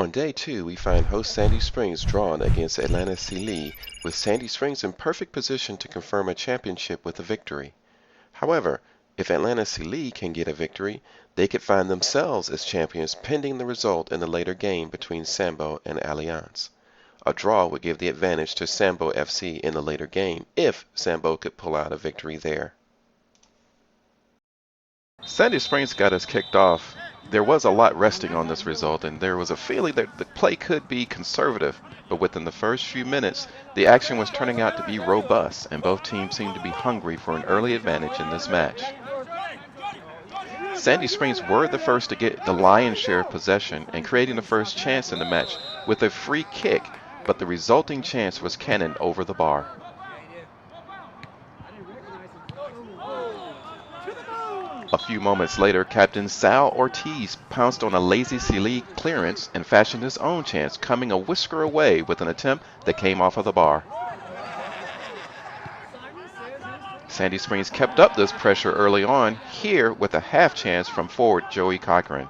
On day 2, we find host Sandy Springs drawn against Atlanta Sily, with Sandy Springs in perfect position to confirm a championship with a victory. However, if Atlanta Sily can get a victory, they could find themselves as champions pending the result in the later game between Sambo and Alliance. A draw would give the advantage to Sambo FC in the later game if Sambo could pull out a victory there. Sandy Springs got us kicked off. There was a lot resting on this result, and there was a feeling that the play could be conservative, but within the first few minutes, the action was turning out to be robust, and both teams seemed to be hungry for an early advantage in this match. Sandy Springs were the first to get the lion's share of possession and creating the first chance in the match with a free kick, but the resulting chance was cannoned over the bar. A few moments later, Captain Sal Ortiz pounced on a lazy Sily clearance and fashioned his own chance, coming a whisker away with an attempt that came off of the bar. Sandy Springs kept up this pressure early on, here with a half chance from forward Joey Cochran.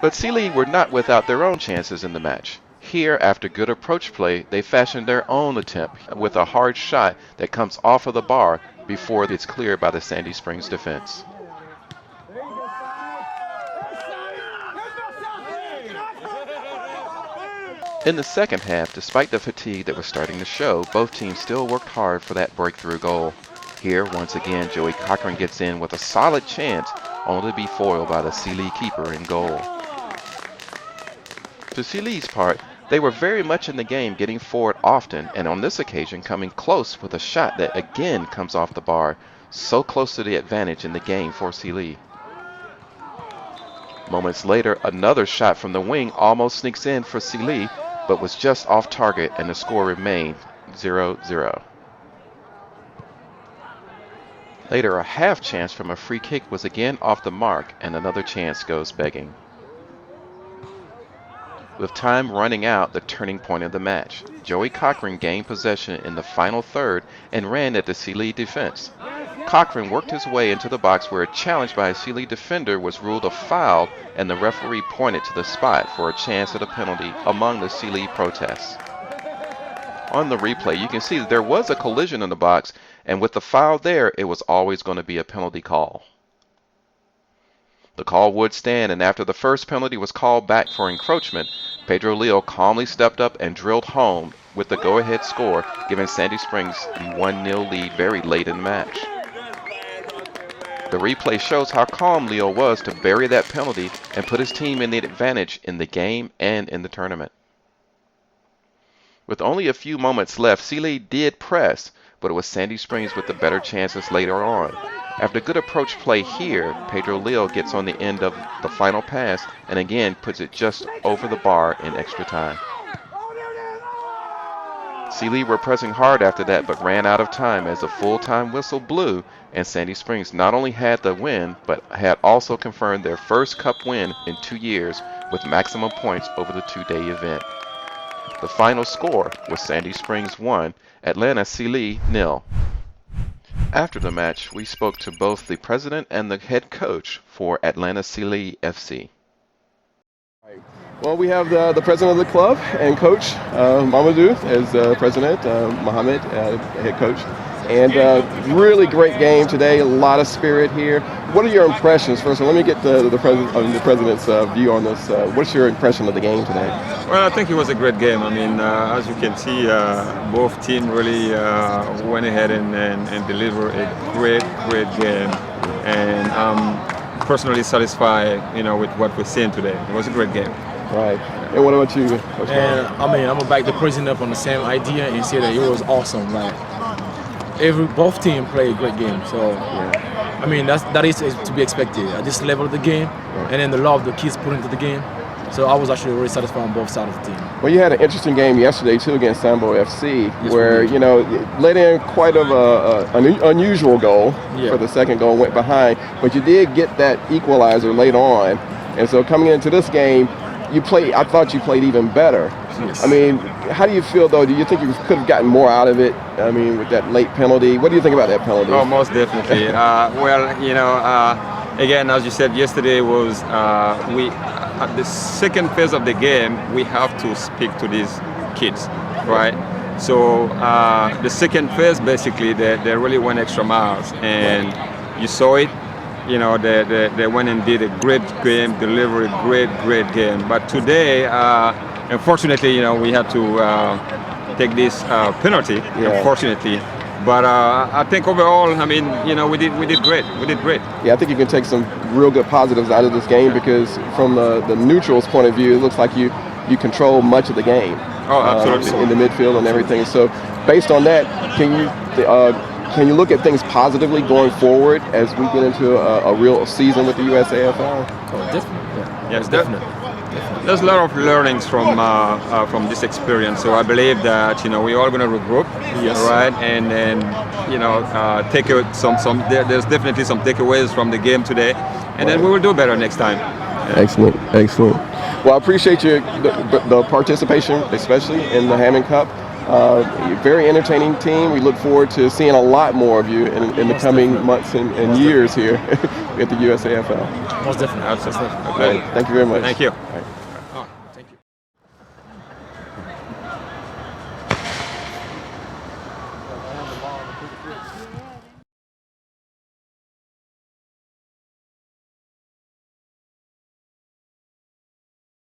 But Sily were not without their own chances in the match. Here, after good approach play, they fashioned their own attempt with a hard shot that comes off of the bar before it's cleared by the Sandy Springs defense. In the second half, despite the fatigue that was starting to show, both teams still worked hard for that breakthrough goal. Here, once again, Joey Cochran gets in with a solid chance, only to be foiled by the Sily keeper in goal. To Sily's part, they were very much in the game, getting forward often, and on this occasion coming close with a shot that again comes off the bar, so close to the advantage in the game for Sily. Moments later, another shot from the wing almost sneaks in for Sily, but was just off target, and the score remained 0-0. Later, a half chance from a free kick was again off the mark, and another chance goes begging. With time running out, the turning point of the match, Joey Cochran gained possession in the final third and ran at the Sily defense. Cochran worked his way into the box where a challenge by a Sily defender was ruled a foul, and the referee pointed to the spot for a chance at a penalty among the Sily protests. On the replay, you can see that there was a collision in the box, and with the foul there, it was always going to be a penalty call. The call would stand, and after the first penalty was called back for encroachment, Pedro Leo calmly stepped up and drilled home with the go-ahead score, giving Sandy Springs the 1-0 lead very late in the match. The replay shows how calm Leo was to bury that penalty and put his team in the advantage in the game and in the tournament. With only a few moments left, Sily did press, but it was Sandy Springs with the better chances later on. After good approach play here, Pedro Leo gets on the end of the final pass and again puts it just over the bar in extra time. Sily were pressing hard after that, but ran out of time as the full-time whistle blew, and Sandy Springs not only had the win, but had also confirmed their first cup win in 2 years with maximum points over the 2-day event. The final score was Sandy Springs 1, Atlanta Sily 0. After the match, we spoke to both the president and the head coach for Atlanta Sily FC. Well, we have the president of the club and coach, Mamadou, as president, Mohammed, head coach. And really great game today, a lot of spirit here. What are your impressions? First of all, let me get the president's view on this. What's your impression of the game today? Well, I think it was a great game. I mean, as you can see, both teams really went ahead and delivered a great game. And I'm personally satisfied, with what we're seeing today. It was a great game. Right. And what about you, Coach? And I mean, I'm gonna back the president up on the same idea and say that it was awesome. Like both teams played a great game. So I mean, that is to be expected at this level of the game, and then the love the kids put into the game. So I was actually really satisfied on both sides of the team. Well, you had an interesting game yesterday too against Sambo FC, yes, where let in quite an unusual goal for the second goal, went behind, but you did get that equalizer late on, and so coming into this game, I thought you played even better. I mean, how do you feel though? Do you think you could have gotten more out of it? I mean, with that late penalty, what do you think about that penalty? Oh, most definitely. Again, as you said, yesterday was we at the second phase of the game. We have to speak to these kids, right? So the second phase, basically, they really went extra miles, and you saw it. They went and did a great game, delivered a great game. But today, unfortunately, we had to take this penalty. Yeah. Unfortunately. But I think overall, I mean, we did great. We did great. Yeah, I think you can take some real good positives out of this game because from the neutrals' point of view, it looks like you control much of the game. Oh, absolutely. In the midfield and everything. So, based on that, can you look at things positively going forward as we get into a real season with the USAFL? Oh, definitely. Yes, definitely. There's a lot of learnings from this experience. So I believe that we're all going to regroup, Yes. right? And then take some. There's definitely some takeaways from the game today, and then we will do better next time. Excellent. Well, I appreciate the participation, especially in the Hammond Cup. Very entertaining team. We look forward to seeing a lot more of you in the coming months and years here at the USAFL. Most definitely. Absolutely. Thank you very much. Thank you.